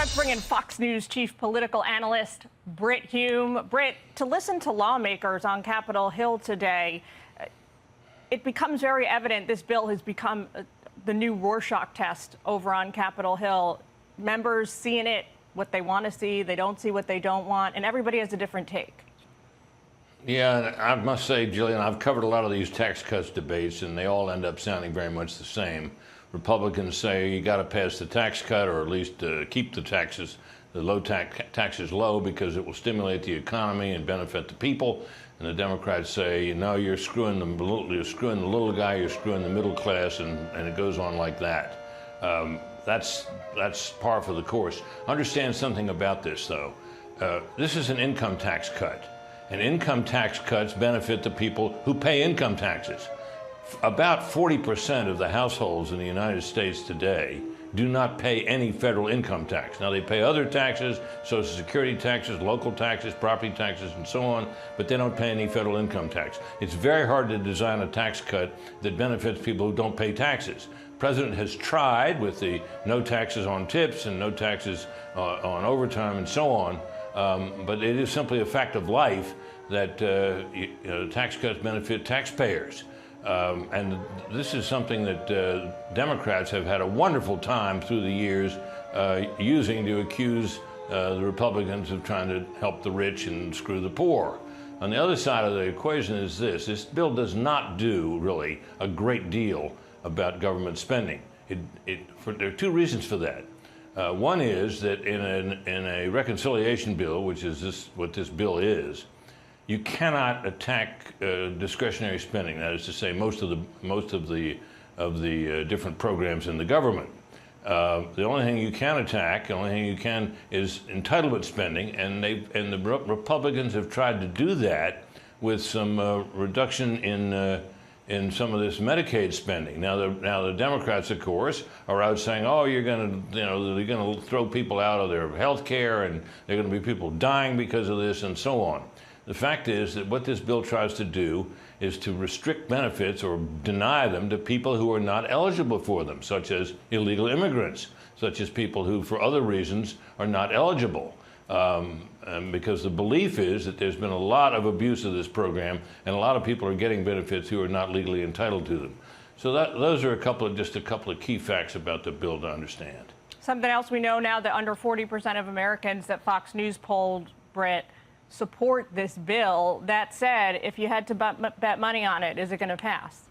Let's bring in Fox News chief political analyst Brit Hume. Brit, to listen to lawmakers on Capitol Hill today, it becomes very evident this bill has become the new Rorschach test over on Capitol Hill. Members seeing it, what they want to see, they don't see what they don't want, and everybody has a different take. Yeah, I must say, Jillian, I've covered a lot of these tax cuts debates, and they all end up sounding very much the same. Republicans say you got to pass the tax cut, or at least keep the taxes, the low taxes low, because it will stimulate the economy and benefit the people. And the Democrats say, no, you're screwing the little guy, you're screwing the middle class, and it goes on like that. That's par for the course. Understand something about this, though. This is an income tax cut, and income tax cuts benefit the people who pay income taxes. About 40% of the households in the United States today do not pay any federal income tax. Now, they pay other taxes, Social Security taxes, local taxes, property taxes, and so on, but they don't pay any federal income tax. It's very hard to design a tax cut that benefits people who don't pay taxes. The president has tried with the no taxes on tips and no taxes on overtime and so on, but it is simply a fact of life that tax cuts benefit taxpayers. And this is something that Democrats have had a wonderful time through the years using to accuse the Republicans of trying to help the rich and screw the poor. On the other side of the equation is this bill does not do, really, a great deal about government spending. There are two reasons for that. One is that in a reconciliation bill, which is what this bill is, you cannot attack discretionary spending. That is to say, most of the different programs in the government. The only thing you can attack, the only thing you can, is entitlement spending, and the Republicans have tried to do that with some reduction in some of this Medicaid spending. Now the Democrats, of course, are out saying, "Oh, you're going to throw people out of their health care, and there are going to be people dying because of this, and so on." The fact is that what this bill tries to do is to restrict benefits or deny them to people who are not eligible for them, such as illegal immigrants, such as people who, for other reasons, are not eligible. Because the belief is that there's been a lot of abuse of this program, and a lot of people are getting benefits who are not legally entitled to them. So those are just a couple of key facts about the bill to understand. Something else we know now, that under 40% of Americans that Fox News polled, Brit, support this bill. That said, if you had to bet money on it, is it going to pass?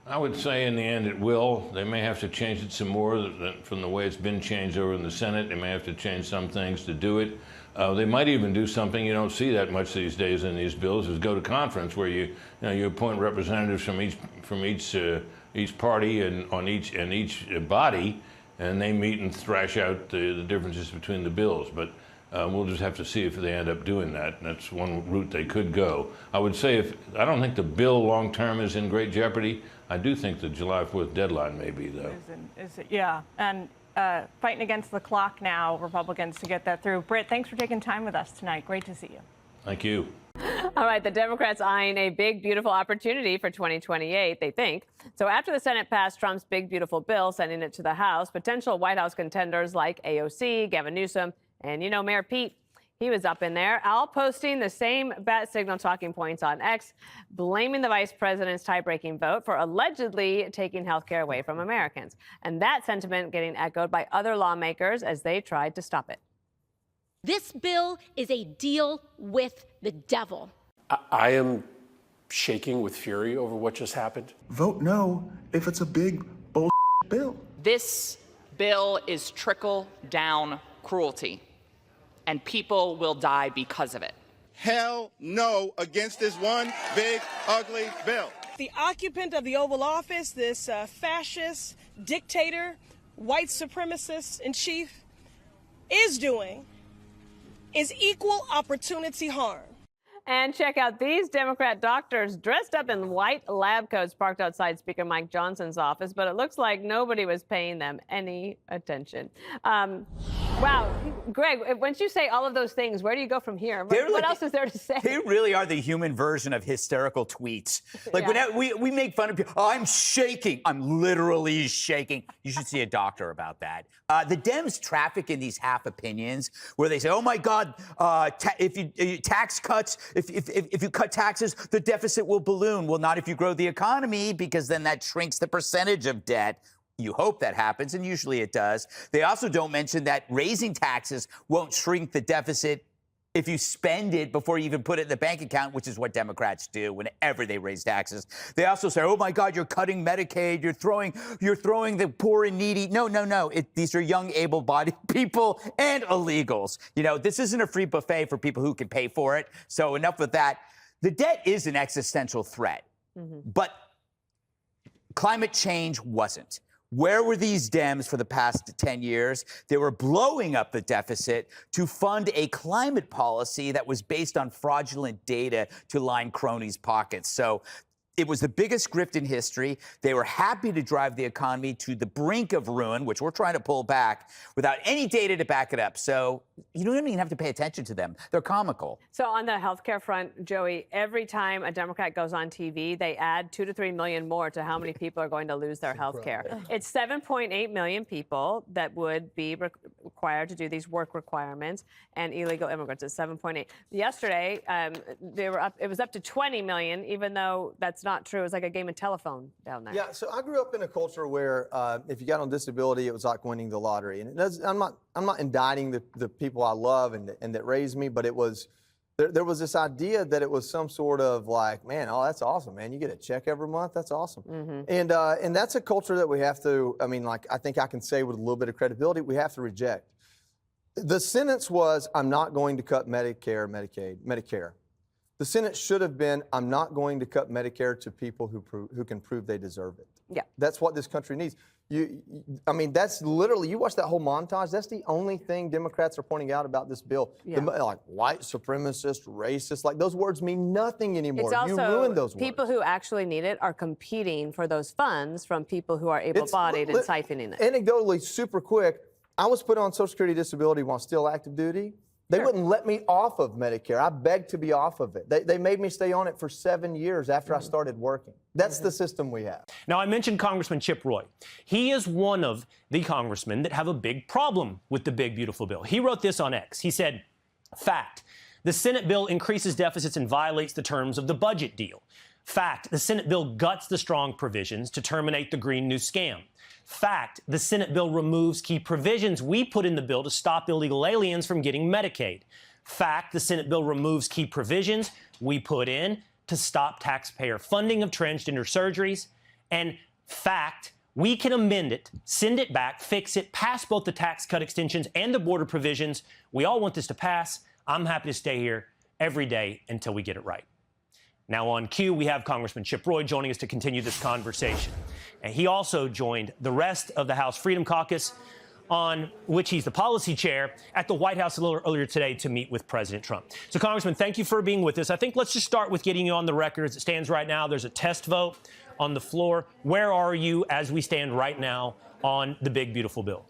I would say in the end it will. They may have to change it some more from the way it's been changed over in the Senate. They may have to change some things to do it. They might even do something you don't see that much these days in these bills, is go to conference where you appoint representatives from each party and on each body, and they meet and thrash out the differences between the bills. But we'll just have to see if they end up doing that. That's one route they could go. I would say I don't think the bill long term is in great jeopardy. I do think the July 4th deadline may be, though. Yeah, and fighting against the clock now, Republicans, to get that through. Britt, thanks for taking time with us tonight. Great to see you. Thank you. All right, the Democrats eyeing a big, beautiful opportunity for 2028, they think. So after the Senate passed Trump's big, beautiful bill, sending it to the House, potential White House contenders like AOC, Gavin Newsom, and, Mayor Pete, he was up in there, all posting the same bat signal talking points on X, blaming the vice president's tie-breaking vote for allegedly taking health care away from Americans. And that sentiment getting echoed by other lawmakers as they tried to stop it. This bill is a deal with the devil. I am shaking with fury over what just happened. Vote no if it's a big bull bill. This bill is trickle-down cruelty, and people will die because of it. Hell no against this one big, ugly bill. The occupant of the Oval Office, this fascist, dictator, white supremacist in chief, is doing is equal opportunity harm. And check out these Democrat doctors dressed up in white lab coats parked outside Speaker Mike Johnson's office, but it looks like nobody was paying them any attention. Wow. Greg, once you say all of those things, where do you go from here? What else is there to say? They really are the human version of hysterical tweets. Like, Yeah. when we make fun of people, oh, I'm shaking. I'm literally shaking. You should see a doctor about that. The Dems traffic in these half opinions where they say, oh, my God, if you tax cuts, if you cut taxes, the deficit will balloon. Well, not if you grow the economy, because then that shrinks the percentage of debt. You hope that happens, and usually it does. They also don't mention that raising taxes won't shrink the deficit if you spend it before you even put it in the bank account, which is what Democrats do whenever they raise taxes. They also say, oh, my God, you're cutting Medicaid. You're throwing the poor and needy. No. These are young, able-bodied people and illegals. You know, this isn't a free buffet for people who can pay for it. So enough with that. The debt is an existential threat, but climate change wasn't. Where were these Dems for the past 10 years? They were blowing up the deficit to fund a climate policy that was based on fraudulent data to line cronies' pockets. So it was the biggest grift in history. They were happy to drive the economy to the brink of ruin, which we're trying to pull back, without any data to back it up. So you don't even have to pay attention to them. They're comical. So on the healthcare front, Joey, every time a Democrat goes on TV, they add 2 to 3 million more to how many people are going to lose their health care. It's 7.8 million people that would be required to do these work requirements, and illegal immigrants is 7.8. Yesterday, it was up to 20 million, even though that's not true. It was like a game of telephone down there. Yeah, so I grew up in a culture where if you got on disability, it was like winning the lottery. And I'm not indicting the people I love and that raised me, but it was there was this idea that it was some sort of like, man, oh, that's awesome, man. You get a check every month. That's awesome. And that's a culture that we have to, I mean, like, I think I can say with a little bit of credibility, we have to reject. The sentence was, I'm not going to cut Medicare, Medicaid, Medicare. The sentence should have been, I'm not going to cut Medicare to people who can prove they deserve it. Yeah. That's what this country needs. I mean, that's literally, you watch that whole montage, that's the only thing Democrats are pointing out about this bill. Yeah. Like white supremacist, racist, like those words mean nothing anymore. It's also, you ruined those words. people who actually need it are competing for those funds from people who are able-bodied and siphoning it. Anecdotally, super quick, I was put on Social Security disability while still active duty. They wouldn't let me off of Medicare. I begged to be off of it. They made me stay on it for 7 years after I started working. That's the system we have. Now, I mentioned Congressman Chip Roy. He is one of the congressmen that have a big problem with the big, beautiful bill. He wrote this on X. He said, fact, the Senate bill increases deficits and violates the terms of the budget deal. Fact, the Senate bill guts the strong provisions to terminate the Green New Scam. Fact, the Senate bill removes key provisions we put in the bill to stop illegal aliens from getting Medicaid. Fact, the Senate bill removes key provisions we put in to stop taxpayer funding of transgender surgeries. And fact, we can amend it, send it back, fix it, pass both the tax cut extensions and the border provisions. We all want this to pass. I'm happy to stay here every day until we get it right. Now on cue, we have Congressman Chip Roy joining us to continue this conversation. And he also joined the rest of the House Freedom Caucus, on which he's the policy chair, at the White House a little earlier today to meet with President Trump. So, Congressman, thank you for being with us. I think let's just start with getting you on the record. As it stands right now, there's a test vote on the floor. Where are you as we stand right now on the big, beautiful bill?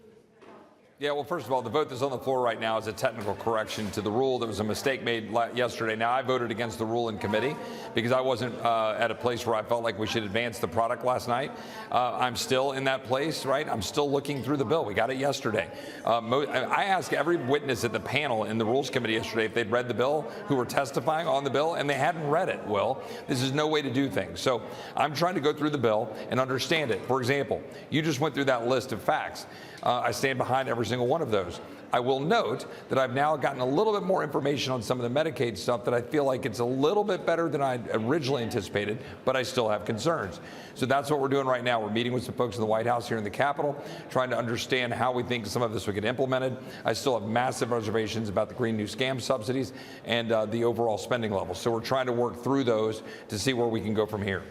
Yeah, well, first of all, the vote that's on the floor right now is a technical correction to the rule. There was a mistake made yesterday. Now, I voted against the rule in committee because I wasn't at a place where I felt like we should advance the product last night. I'm still in that place, right? I'm still looking through the bill. We got it yesterday. I asked every witness at the panel in the Rules Committee yesterday if they'd read the bill, who were testifying on the bill, and they hadn't read it. Well, this is no way to do things. So I'm trying to go through the bill and understand it. For example, you just went through that list of facts. I stand behind every single one of those. I will note that I've now gotten a little bit more information on some of the Medicaid stuff that I feel like it's a little bit better than I originally anticipated, but I still have concerns. So that's what we're doing right now. We're meeting with some folks in the White House here in the Capitol, trying to understand how we think some of this would get implemented. I still have massive reservations about the Green New Scam subsidies and the overall spending level. So we're trying to work through those to see where we can go from here.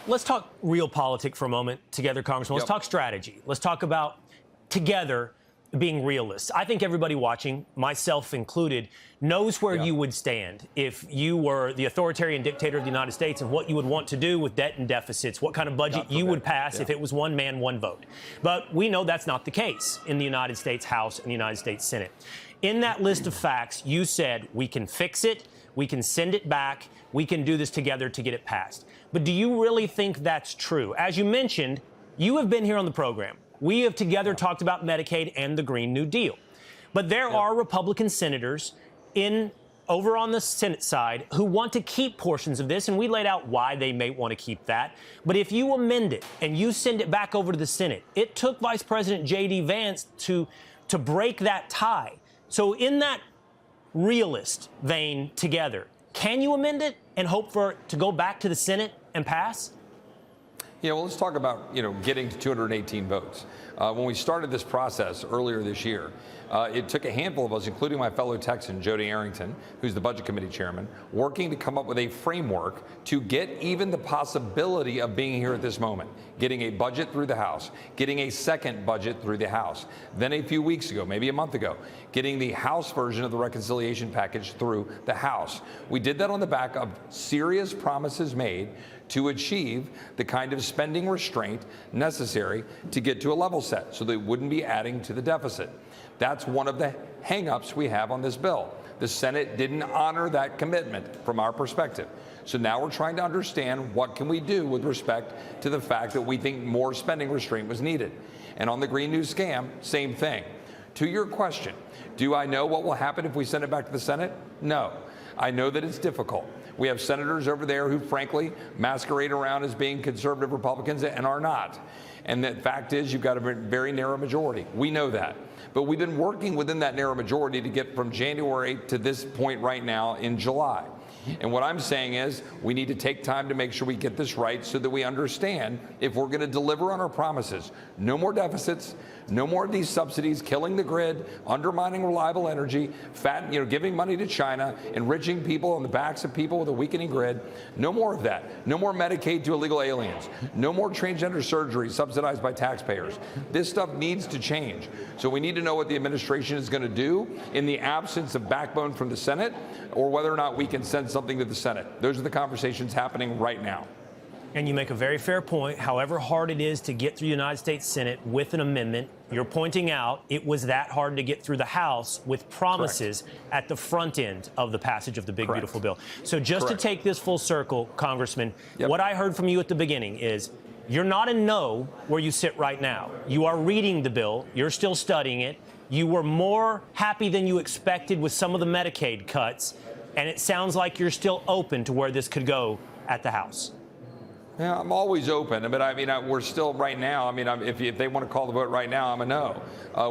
Let's talk real politics for a moment together, Congressman. Let's talk strategy. Let's talk about together being realists. I think everybody watching, myself included, knows where you would stand if you were the authoritarian dictator of the United States and what you would want to do with debt and deficits, what kind of budget you would pass if it was one man, one vote. But we know that's not the case in the United States House and the United States Senate. In that list of facts, you said we can fix it, we can send it back, we can do this together to get it passed. But do you really think that's true? As you mentioned, you have been here on the program. We have together talked about Medicaid and the Green New Deal. But there are Republican senators over on the Senate side who want to keep portions of this, and we laid out why they may want to keep that. But if you amend it and you send it back over to the Senate, it took Vice President J.D. Vance to break that tie. So in that realist vein together, can you amend it and hope for it to go back to the Senate and pass? Yeah, well, let's talk about, getting to 218 votes. When we started this process earlier this year, it took a handful of us, including my fellow Texan, Jody Arrington, who's the Budget Committee chairman, working to come up with a framework to get even the possibility of being here at this moment, getting a budget through the House, getting a second budget through the House. Then a few weeks ago, maybe a month ago, getting the House version of the reconciliation package through the House. We did that on the back of serious promises made to achieve the kind of spending restraint necessary to get to a level set so they wouldn't be adding to the deficit. That's one of the hang-ups we have on this bill. The Senate didn't honor that commitment from our perspective. So now we're trying to understand what can we do with respect to the fact that we think more spending restraint was needed. And on the Green New scam, same thing. To your question, do I know what will happen if we send it back to the Senate? No. I know that it's difficult. We have senators over there who, frankly, masquerade around as being conservative Republicans and are not. And the fact is, you've got a very narrow majority. We know that. But we've been working within that narrow majority to get from January to this point right now in July. And what I'm saying is we need to take time to make sure we get this right so that we understand if we're going to deliver on our promises. No more deficits, no more of these subsidies, killing the grid, undermining reliable energy, giving money to China, enriching people on the backs of people with a weakening grid. No more of that. No more Medicaid to illegal aliens. No more transgender surgery subsidized by taxpayers. This stuff needs to change. So we need to know what the administration is going to do in the absence of backbone from the Senate, or whether or not we can send something to the Senate. Those are the conversations happening right now. And you make a very fair point. However hard it is to get through the United States Senate with an amendment, you're pointing out it was that hard to get through the House with promises at the front end of the passage of the big, beautiful bill. So just to take this full circle, Congressman, what I heard from you at the beginning is you're not a no where you sit right now. You are reading the bill. You're still studying it. You were more happy than you expected with some of the Medicaid cuts. And it sounds like you're still open to where this could go at the House. Yeah, I'm always open, but we're still right now. If they want to call the vote right now, I'm a no.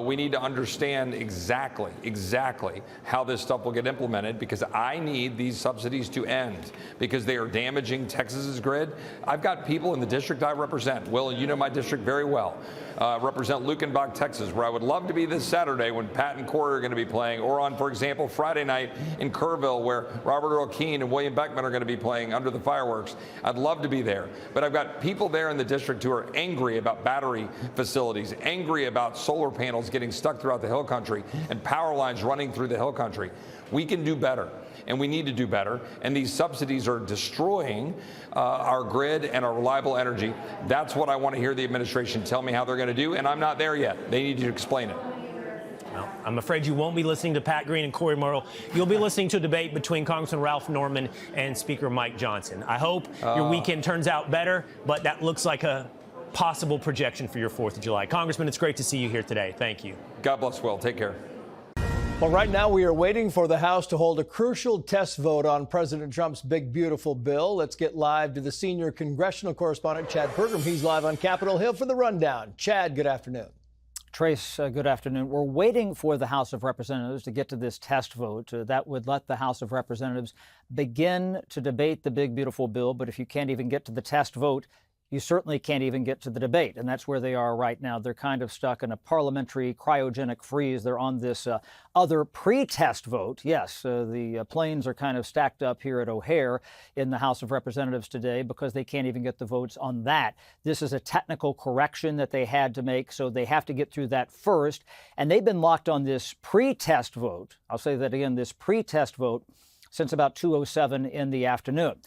We need to understand exactly how this stuff will get implemented, because I need these subsidies to end because they are damaging Texas's grid. I've got people in the district I represent. Will, you know my district very well. Represent Lukenbach, Texas, where I would love to be this Saturday when Pat and Corey are going to be playing, or on, for example, Friday night in Kerrville, where Robert Earl Keane and William Beckman are going to be playing under the fireworks. I'd love to be there. But I've got people there in the district who are angry about battery facilities, angry about solar panels getting stuck throughout the hill country and power lines running through the hill country. We can do better, and we need to do better. And these subsidies are destroying our grid and our reliable energy. That's what I want to hear the administration tell me how they're going to do, and I'm not there yet. They need to explain it. Well, I'm afraid you won't be listening to Pat Green and Corey Murrell. You'll be listening to a debate between Congressman Ralph Norman and Speaker Mike Johnson. I hope your weekend turns out better, but that looks like a possible projection for your 4th of July. Congressman, it's great to see you here today. Thank you. God bless, Will. Take care. Well, right now we are waiting for the House to hold a crucial test vote on President Trump's big, beautiful bill. Let's get live to the senior congressional correspondent, Chad Pergram. He's live on Capitol Hill for the rundown. Chad, good afternoon. Trace, good afternoon. We're waiting for the House of Representatives to get to this test vote. That would let the House of Representatives begin to debate the big, beautiful bill. But if you can't even get to the test vote, you certainly can't even get to the debate. And that's where they are right now. They're kind of stuck in a parliamentary cryogenic freeze. They're on this other pre-test vote. Yes, the planes are kind of stacked up here at O'Hare in the House of Representatives today because they can't even get the votes on that. This is a technical correction that they had to make, so they have to get through that first. And they've been locked on this pre-test vote. I'll say that again, this pre-test vote since about 2:07 in the afternoon.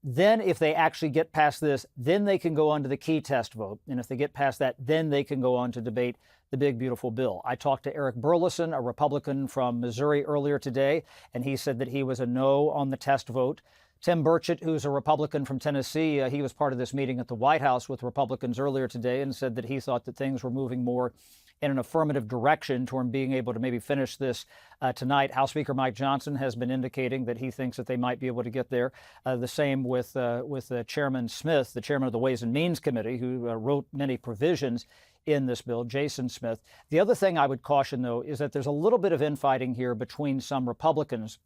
Then if they actually get past this, then they can go on to the key test vote. And if they get past that, then they can go on to debate the big, beautiful bill. I talked to Eric Burleson, a Republican from Missouri, earlier today, and he said that he was a no on the test vote. Tim Burchett, who's a Republican from Tennessee, he was part of this meeting at the White House with Republicans earlier today and said that he thought that things were moving more in an affirmative direction toward being able to maybe finish this tonight. House Speaker Mike Johnson has been indicating that he thinks that they might be able to get there. The same with Chairman Smith, the chairman of the Ways and Means Committee, who wrote many provisions in this bill, Jason Smith. The other thing I would caution, though, is that there's a little bit of infighting here between some Republicans.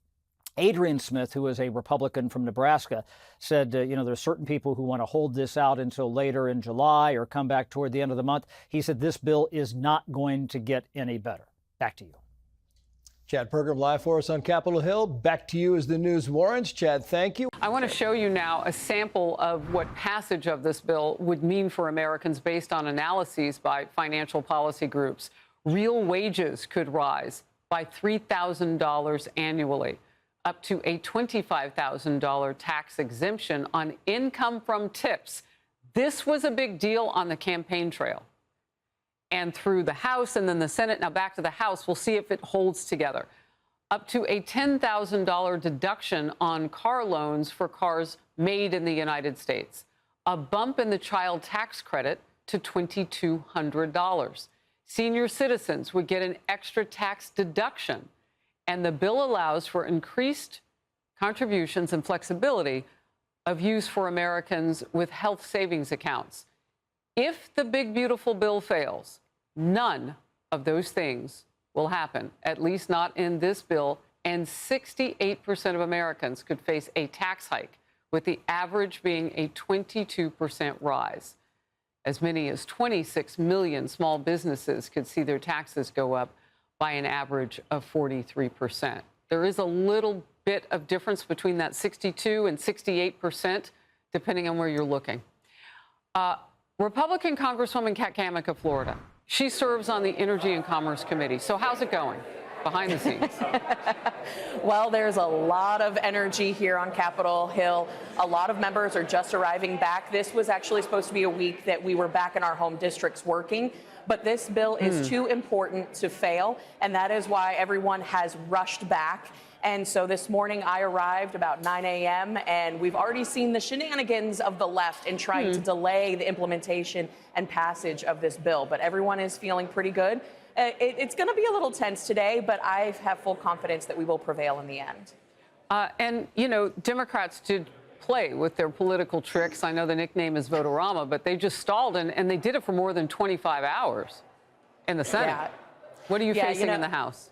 Adrian Smith, who is a Republican from Nebraska, said, there's certain people who want to hold this out until later in July or come back toward the end of the month. He said this bill is not going to get any better. Back to you. Chad Pergram live for us on Capitol Hill. Back to you as the news warrants. Chad, thank you. I want to show you now a sample of what passage of this bill would mean for Americans based on analyses by financial policy groups. Real wages could rise by $3,000 annually, up to a $25,000 tax exemption on income from tips. This was a big deal on the campaign trail. And through the House and then the Senate, now back to the House, we'll see if it holds together. Up to a $10,000 deduction on car loans for cars made in the United States. A bump in the child tax credit to $2,200. Senior citizens would get an extra tax deduction. And the bill allows for increased contributions and flexibility of use for Americans with health savings accounts. If the big, beautiful bill fails, none of those things will happen, at least not in this bill, and 68% of Americans could face a tax hike, with the average being a 22% rise. As many as 26 million small businesses could see their taxes go up by an average of 43%. There is a little bit of difference between that 62 and 68%, depending on where you're looking. Republican Congresswoman Kat Cammack of Florida. She serves on the Energy and Commerce Committee. So how's it going behind the scenes? Well, there's a lot of energy here on Capitol Hill. A lot of members are just arriving back. This was actually supposed to be a week that we were back in our home districts working. But this bill is too important to fail, and that is why everyone has rushed back. And so this morning I arrived about 9 a.m. and we've already seen the shenanigans of the left in trying to delay the implementation and passage of this bill. But everyone is feeling pretty good. It's going to be a little tense today, but I have full confidence that we will prevail in the end. And, Democrats did play with their political tricks. I know the nickname is Votorama, but they just stalled, and they did it for more than 25 hours in the Senate. Yeah. What are you facing in the House?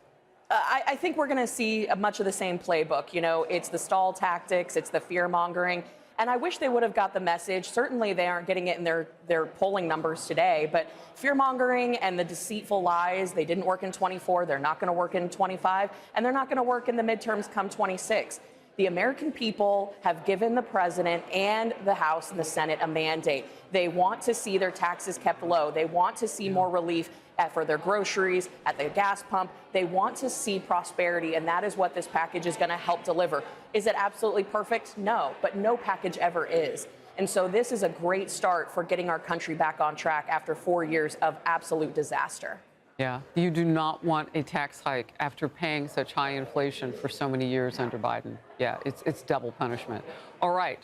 I think we're going to see much of the same playbook. It's the stall tactics, it's the fear mongering. And I wish they would have got the message. Certainly they aren't getting it in their polling numbers today, but fear mongering and the deceitful lies, they didn't work in 24, they're not going to work in 25, and they're not going to work in the midterms come 26. The American people have given the president and the House and the Senate a mandate. They want to see their taxes kept low. They want to see more relief for their groceries, at the gas pump. They want to see prosperity, and that is what this package is going to help deliver. Is it absolutely perfect? No, but no package ever is. And so this is a great start for getting our country back on track after 4 years of absolute disaster. Yeah, you do not want a tax hike after paying such high inflation for so many years under Biden. Yeah, it's double punishment. All right,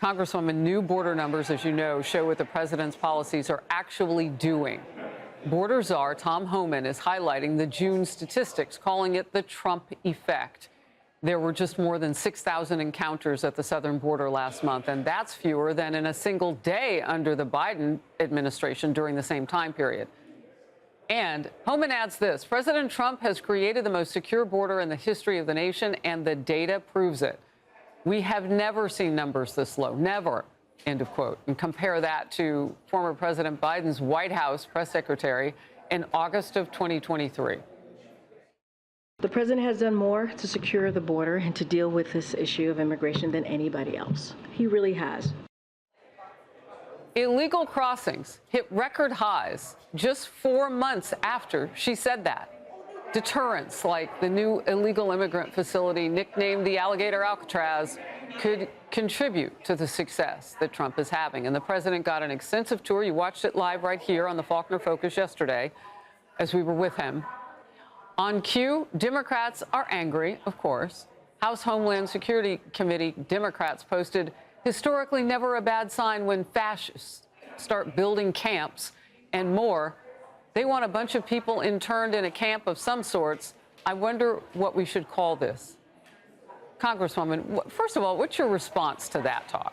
Congresswoman, new border numbers, as you know, show what the president's policies are actually doing. Border czar Tom Homan is highlighting the June statistics, calling it the Trump effect. There were just more than 6,000 encounters at the southern border last month, and that's fewer than in a single day under the Biden administration during the same time period. And Homan adds this: President Trump has created the most secure border in the history of the nation, and the data proves it. We have never seen numbers this low, never. end of quote. And compare that to former President Biden's White House press secretary in August of 2023. The president has done more to secure the border and to deal with this issue of immigration than anybody else. He really has. Illegal crossings hit record highs just 4 months after she said that. Deterrence, like the new illegal immigrant facility nicknamed the Alligator Alcatraz, could contribute to the success that Trump is having. And the president got an extensive tour. You watched it live right here on the Faulkner Focus yesterday as we were with him. On cue, Democrats are angry, of course. House Homeland Security Committee Democrats posted, historically never a bad sign when fascists start building camps and more. They want a bunch of people interned in a camp of some sorts. I wonder what we should call this. Congresswoman, first of all, what's your response to that talk?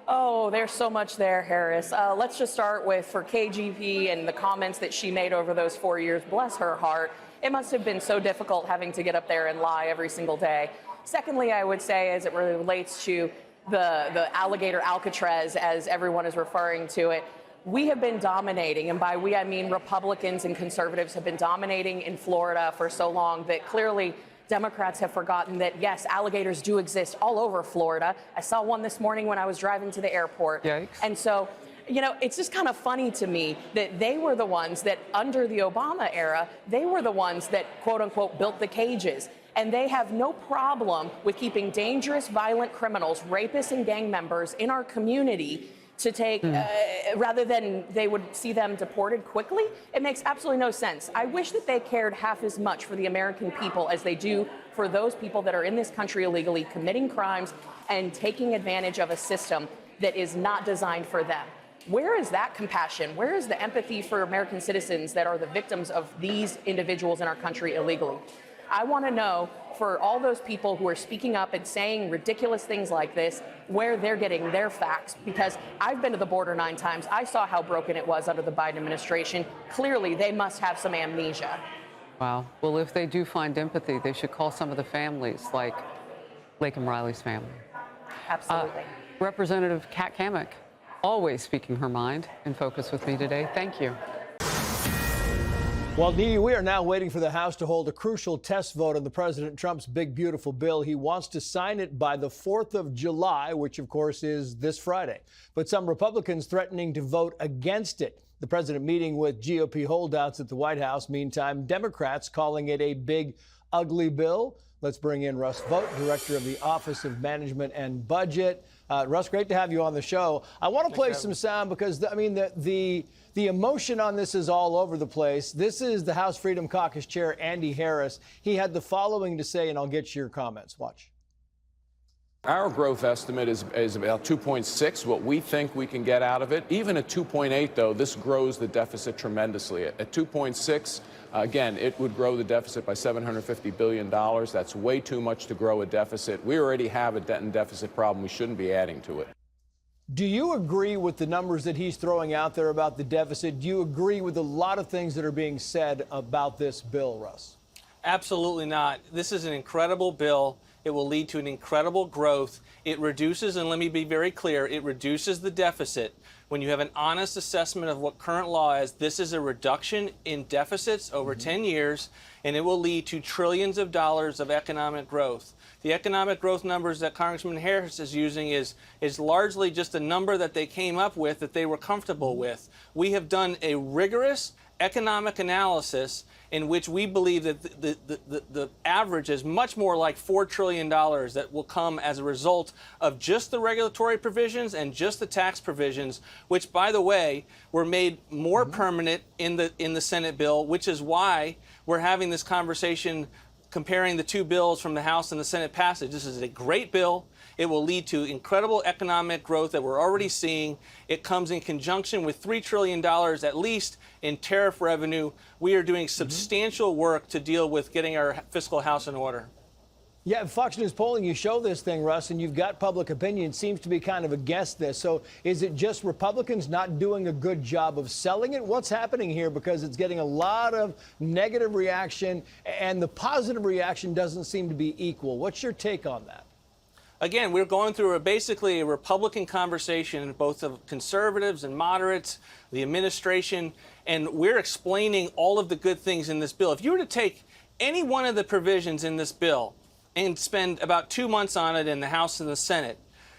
Oh, there's so much there, Harris. Let's just start with, for KGP and the comments that she made over those 4 years, bless her heart. It must have been so difficult having to get up there and lie every single day. Secondly, I would say, as it relates to the Alligator Alcatraz, as everyone is referring to it, we have been dominating, and by we I mean Republicans and conservatives have been dominating in Florida for so long that clearly Democrats have forgotten that, yes, alligators do exist all over Florida. I saw one this morning when I was driving to the airport. Yikes. And so, you know, it's just kind of funny to me that they were the ones that, under the Obama era, they were the ones that, quote unquote, built the cages. And they have no problem with keeping dangerous, violent criminals, rapists and gang members in our community to take, rather than they would see them deported quickly. It makes absolutely no sense. I wish that they cared half as much for the American people as they do for those people that are in this country illegally committing crimes and taking advantage of a system that is not designed for them. Where is that compassion? Where is the empathy for American citizens that are the victims of these individuals in our country illegally? I want to know, for all those people who are speaking up and saying ridiculous things like this, where they're getting their facts, because I've been to the border 9 times. I saw how broken it was under the Biden administration. Clearly, they must have some amnesia. Wow. Well, if they do find empathy, they should call some of the families, like Lakem Riley's family. Absolutely. Representative Kat Cammack, always speaking her mind in focus with me today. Thank you. Well, Dee, we are now waiting for the House to hold a crucial test vote on the President Trump's big, beautiful bill. He wants to sign it by the 4th of July, which, of course, is this Friday. But some Republicans threatening to vote against it. The president meeting with GOP holdouts at the White House. Meantime, Democrats calling it a big, ugly bill. Let's bring in Russ Vought, Director of the Office of Management and Budget. Russ, great to have you on the show. I want to play some sound because, the emotion on this is all over the place. This is the House Freedom Caucus Chair, Andy Harris. He had the following to say, and I'll get your comments. Watch. Our growth estimate is about 2.6, what we think we can get out of it. Even at 2.8, though, this grows the deficit tremendously. At 2.6, again, it would grow the deficit by $750 billion. That's way too much to grow a deficit. We already have a debt and deficit problem. We shouldn't be adding to it. Do you agree with the numbers that he's throwing out there about the deficit? Do you agree with a lot of things that are being said about this bill, Russ? Absolutely not. This is an incredible bill. It will lead to an incredible growth. It reduces, and let me be very clear, it reduces the deficit. When you have an honest assessment of what current law is, this is a reduction in deficits over 10 years, and it will lead to trillions of dollars of economic growth. The economic growth numbers that Congressman Harris is using is largely just a number that they came up with that they were comfortable with. We have done a rigorous economic analysis in which we believe that the average is much more like $4 trillion that will come as a result of just the regulatory provisions and just the tax provisions, which, by the way, were made more permanent in the Senate bill, which is why we're having this conversation comparing the two bills from the House and the Senate passage. This is a great bill. It will lead to incredible economic growth that we're already seeing. It comes in conjunction with $3 trillion at least in tariff revenue. We are doing substantial work to deal with getting our fiscal house in order. Yeah, Fox News polling, you show this thing, Russ, and you've got public opinion seems to be kind of against this. So is it just Republicans not doing a good job of selling it? What's happening here? Because it's getting a lot of negative reaction and the positive reaction doesn't seem to be equal. What's your take on that? again, we're going through basically a Republican conversation, both of conservatives and moderates, the administration, and we're explaining all of the good things in this bill. If you were to take any one of the provisions in this bill and spend about 2 months on it in the House and the Senate,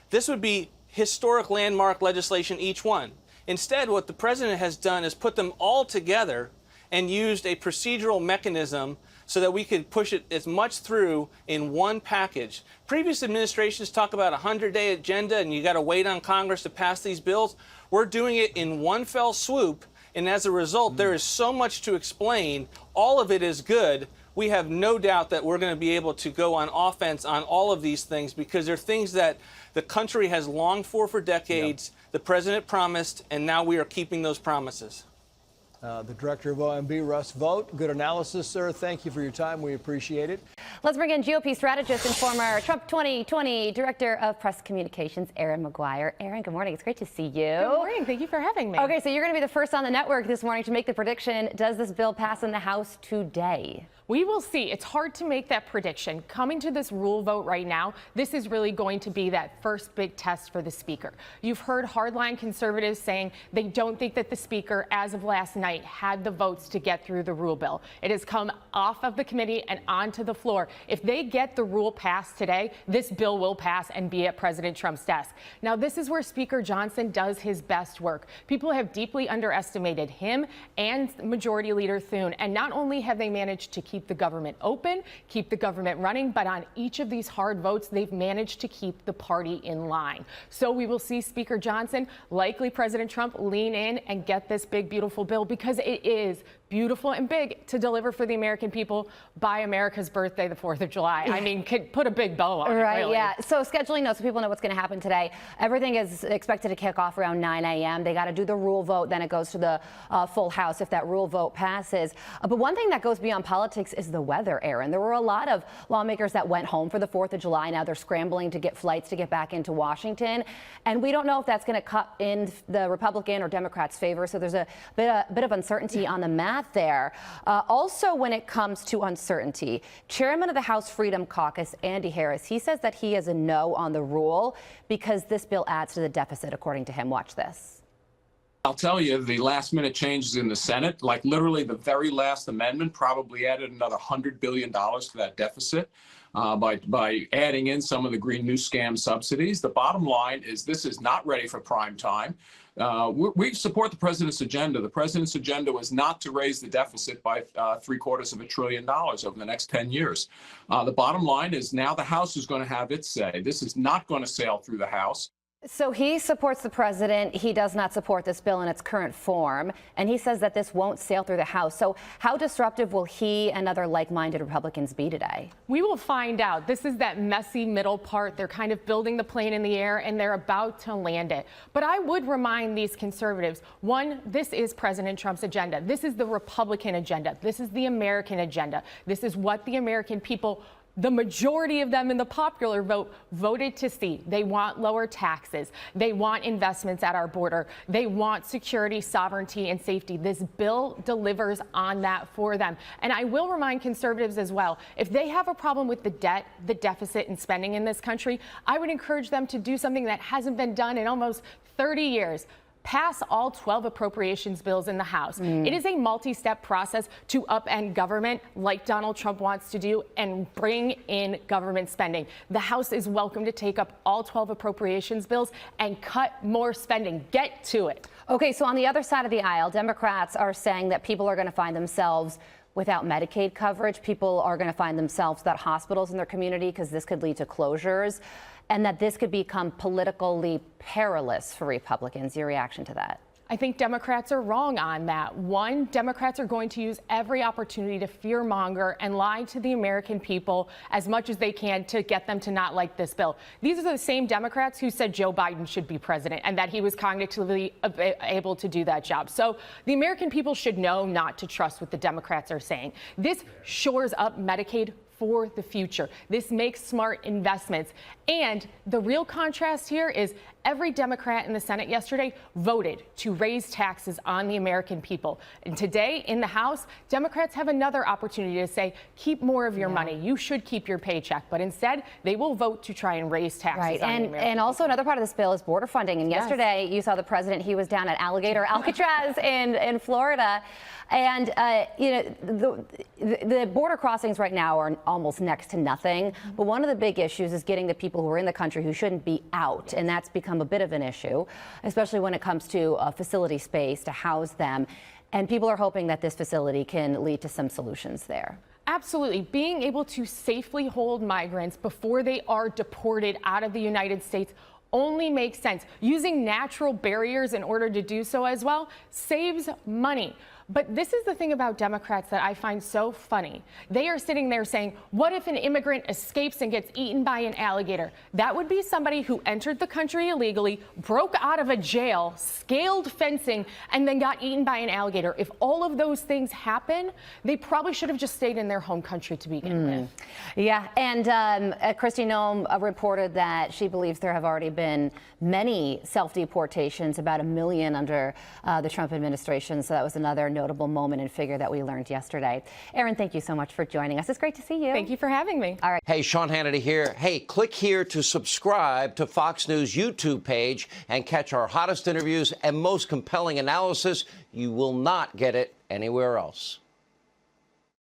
this would be historic landmark legislation, each one. Instead, what the president has done is put them all together and used a procedural mechanism so that we could push it as much through in one package. Previous administrations talk about a 100-day agenda and you got to wait on Congress to pass these bills. We're doing it in one fell swoop, and as a result, there is so much to explain. All of it is good. We have no doubt that we're going to be able to go on offense on all of these things because they're things that the country has longed for decades. The president promised, and now we are keeping those promises. The director of OMB, Russ Vought. Good analysis, sir. Thank you for your time. We appreciate it. Let's bring in GOP strategist and former Trump 2020 Director of Press Communications, Erin McGuire. Erin, good morning. It's great to see you. Good morning. Thank you for having me. Okay, so you're going to be the first on the network this morning to make the prediction. Does this bill pass in the House today? We will see. It's hard to make that prediction. Coming to this rule vote right now, this is really going to be that first big test for the Speaker. You've heard hardline conservatives saying they don't think that the Speaker, as of last night, had the votes to get through the rule bill. It has come off of the committee and onto the floor. If they get the rule passed today, this bill will pass and be at President Trump's desk. Now, this is where Speaker Johnson does his best work. People have deeply underestimated him and Majority Leader Thune, and not only have they managed to keep the government open, keep the government running, but on each of these hard votes, they've managed to keep the party in line. So we will see Speaker Johnson, likely President Trump, lean in and get this big, beautiful bill because it is beautiful and big to deliver for the American people by America's birthday, the 4th of July. I mean, could put a big bow on it, Right, really. yeah. So scheduling notes, so people know what's going to happen today. Everything is expected to kick off around 9 a.m. They got to do the rule vote, then it goes to the full House if that rule vote passes. But one thing that goes beyond politics is the weather, Erin. There were a lot of lawmakers that went home for the 4th of July. Now they're scrambling to get flights to get back into Washington. And we don't know if that's going to cut in the Republican or Democrats' favor. So there's a bit of uncertainty on the math there. Also, when it comes to uncertainty, Chairman of the House Freedom Caucus, Andy Harris, he says that he is a no on the rule because this bill adds to the deficit, according to him. Watch this. I'll tell you, the last-minute changes in the Senate, like literally the very last amendment, probably added another $100 billion to that deficit by adding in some of the green new scam subsidies. The bottom line is this is not ready for prime time. We support the president's agenda. The president's agenda was not to raise the deficit by $750 billion over the next 10 years. The bottom line is now the House is going to have its say. This is not going to sail through the House. So he supports the president. He does not support this bill in its current form. And he says that this won't sail through the House. So how disruptive will he and other like-minded Republicans be today? We will find out. This is that messy middle part. They're kind of building the plane in the air and they're about to land it. But I would remind these conservatives, one, this is President Trump's agenda. This is the Republican agenda. This is the American agenda. This is what the American people, the majority of them in the popular vote, voted to see. They want lower taxes. They want investments at our border. They want security, sovereignty, and safety. This bill delivers on that for them. And I will remind conservatives as well, if they have a problem with the debt, the deficit, and spending in this country, I would encourage them to do something that hasn't been done in almost 30 years. Pass all 12 appropriations bills in the House. It is a multi-step process to upend government like Donald Trump wants to do and bring in government spending. The House is welcome to take up all 12 appropriations bills and cut more spending. Get to it. Okay, so on the other side of the aisle, Democrats are saying that people are going to find themselves without Medicaid coverage. People are going to find themselves without hospitals in their community because this could lead to closures, and that this could become politically perilous for Republicans. Your reaction to that? I think Democrats are wrong on that. One, Democrats are going to use every opportunity to fearmonger and lie to the American people as much as they can to get them to not like this bill. These are the same Democrats who said Joe Biden should be president and that he was cognitively able to do that job. So the American people should know not to trust what the Democrats are saying. This shores up Medicaid for the future. This makes smart investments. And the real contrast here is every Democrat in the Senate yesterday voted to raise taxes on the American people. And today in the House, Democrats have another opportunity to say, keep more of your money. You should keep your paycheck. But instead, they will vote to try and raise taxes on the American and also another part of this bill is border funding. And yesterday, you saw the president, he was down at Alcatraz in Florida. And, the border crossings right now are almost next to nothing. But one of the big issues is getting the people who are in the country who shouldn't be out. And that's become a bit of an issue, especially when it comes to facility space to house them. And people are hoping that this facility can lead to some solutions there. Absolutely. Being able to safely hold migrants before they are deported out of the United States only makes sense. Using natural barriers in order to do so as well saves money. But this is the thing about Democrats that I find so funny. They are sitting there saying, what if an immigrant escapes and gets eaten by an alligator? That would be somebody who entered the country illegally, broke out of a jail, scaled fencing, and then got eaten by an alligator. If all of those things happen, they probably should have just stayed in their home country to begin with. Yeah, and Kristi Noem reported that she believes there have already been many self-deportations, about 1 million under the Trump administration. So that was another notable moment and figure that we learned yesterday. Erin, thank you so much for joining us. It's great to see you. Thank you for having me. All right. Hey, Sean Hannity here. Hey, click here to subscribe to Fox News YouTube page and catch our hottest interviews and most compelling analysis. You will not get it anywhere else.